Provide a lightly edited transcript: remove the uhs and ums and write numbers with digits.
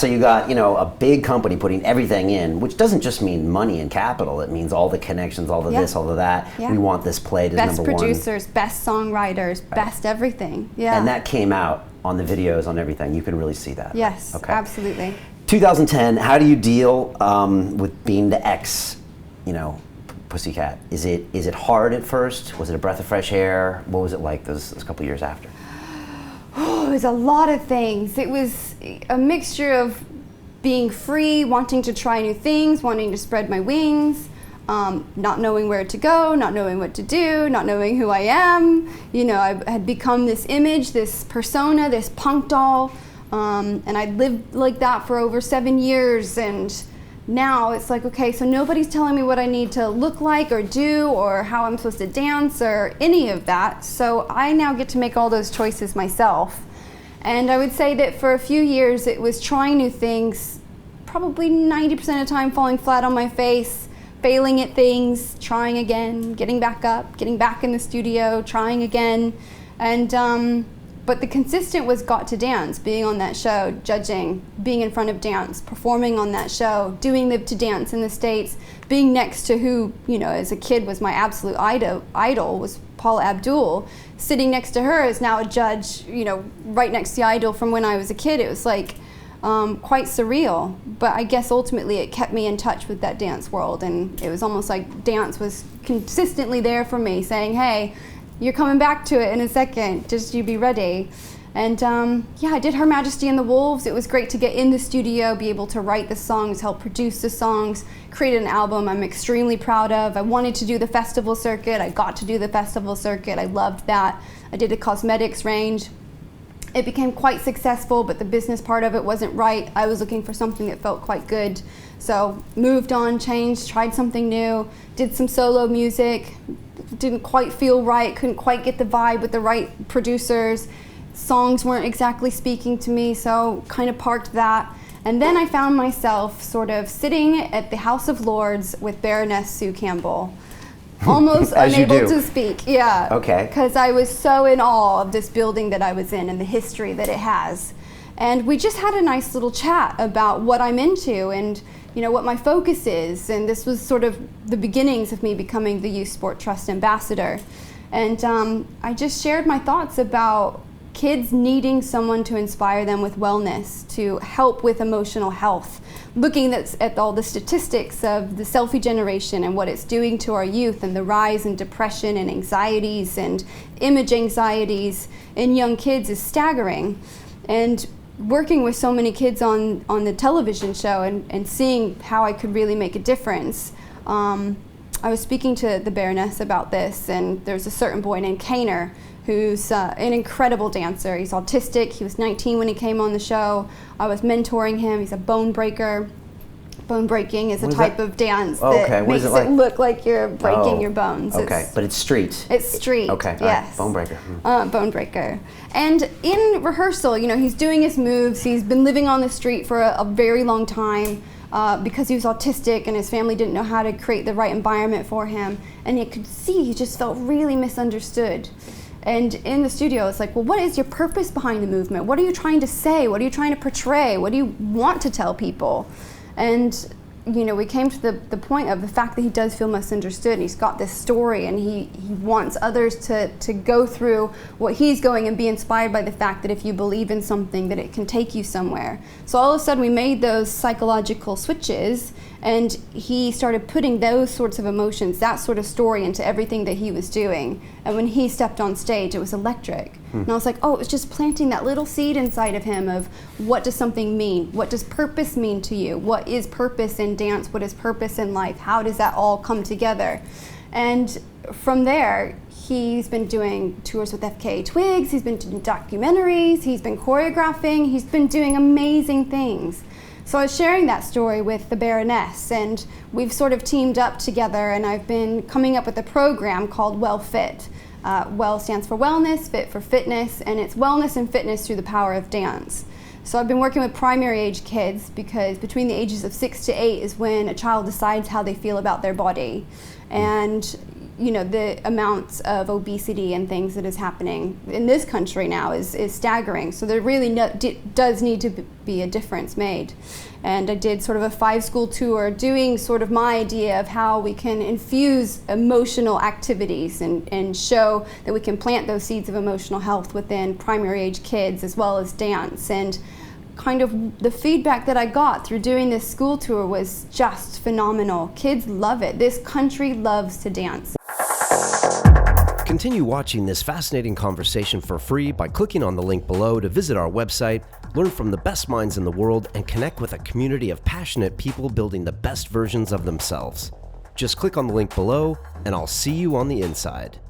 So you got, a big company putting everything in, which doesn't just mean money and capital. It means all the connections, all the this, all of that. Yeah. We want this played as best number one. Best producers, best songwriters, best everything. Yeah. And that came out on the videos, on everything. You can really see that. Yes, absolutely. 2010, how do you deal with being the ex, Pussycat? Is it hard at first? Was it a breath of fresh air? What was it like those couple years after? Oh, it was a lot of things. It was a mixture of being free, wanting to try new things, wanting to spread my wings, not knowing where to go, not knowing what to do, not knowing who I am. I had become this image, this persona, this punk doll, and I'd lived like that for over 7 years, and now it's like, okay, so nobody's telling me what I need to look like or do or how I'm supposed to dance or any of that. So I now get to make all those choices myself. And I would say that for a few years it was trying new things, probably 90% of the time falling flat on my face, failing at things, trying again, getting back up, getting back in the studio, trying again. And but the consistent was Got to Dance, being on that show, judging, being in front of dance, performing on that show, doing Live to Dance in the States, being next to who, as a kid was my absolute idol was Paula Abdul. Sitting next to her is now a judge, right next to the idol from when I was a kid. It was like quite surreal, but I guess ultimately it kept me in touch with that dance world, and it was almost like dance was consistently there for me, saying, hey, you're coming back to it in a second, just you be ready. And I did Her Majesty and the Wolves. It was great to get in the studio, be able to write the songs, help produce the songs, create an album I'm extremely proud of. I wanted to do the festival circuit. I got to do the festival circuit. I loved that. I did a cosmetics range. It became quite successful, but the business part of it wasn't right. I was looking for something that felt quite good. So moved on, changed, tried something new, did some solo music. Didn't quite feel right, couldn't quite get the vibe with the right producers. Songs weren't exactly speaking to me, so kind of parked that. And then I found myself sort of sitting at the House of Lords with Baroness Sue Campbell, almost unable to speak. Yeah. Okay. Because I was so in awe of this building that I was in and the history that it has. And we just had a nice little chat about what I'm into and what my focus is. And this was sort of the beginnings of me becoming the Youth Sport Trust Ambassador. And I just shared my thoughts about kids needing someone to inspire them with wellness, to help with emotional health, looking at all the statistics of the selfie generation and what it's doing to our youth, and the rise in depression and anxieties and image anxieties in young kids is staggering. And working with so many kids on the television show and seeing how I could really make a difference, I was speaking to the Baroness about this, and there's a certain boy named Kaner who's an incredible dancer. He's autistic. He was 19 when he came on the show. I was mentoring him. He's a bone breaker. Bone breaking is a type of dance that makes it look like you're breaking your bones. Okay, but it's street. It's street. Okay, yes. Right. Bone breaker. Bone breaker. And in rehearsal, he's doing his moves. He's been living on the street for a very long time because he was autistic and his family didn't know how to create the right environment for him. And you could see he just felt really misunderstood. And in the studio, it's like, well, what is your purpose behind the movement? What are you trying to say? What are you trying to portray? What do you want to tell people? And we came to the point of the fact that he does feel misunderstood, and he's got this story, and he wants others to go through what he's going and be inspired by the fact that if you believe in something, that it can take you somewhere. So all of a sudden we made those psychological switches, and he started putting those sorts of emotions, that sort of story, into everything that he was doing. And when he stepped on stage, it was electric. And I was like, oh, it was just planting that little seed inside of him of what does something mean? What does purpose mean to you? What is purpose in dance? What is purpose in life? How does that all come together? And from there, he's been doing tours with FKA Twigs, he's been doing documentaries, he's been choreographing, he's been doing amazing things. So I was sharing that story with the Baroness, and we've sort of teamed up together, and I've been coming up with a program called Well Fit. Well stands for wellness, fit for fitness, and it's wellness and fitness through the power of dance. So I've been working with primary age kids because between the ages of 6 to 8 is when a child decides how they feel about their body. And the amounts of obesity and things that is happening in this country now is staggering. So there really does need to be a difference made. And I did sort of a 5-school tour doing sort of my idea of how we can infuse emotional activities and show that we can plant those seeds of emotional health within primary age kids as well as dance. And kind of the feedback that I got through doing this school tour was just phenomenal. Kids love it. This country loves to dance. Continue watching this fascinating conversation for free by clicking on the link below to visit our website, learn from the best minds in the world, and connect with a community of passionate people building the best versions of themselves. Just click on the link below, and I'll see you on the inside.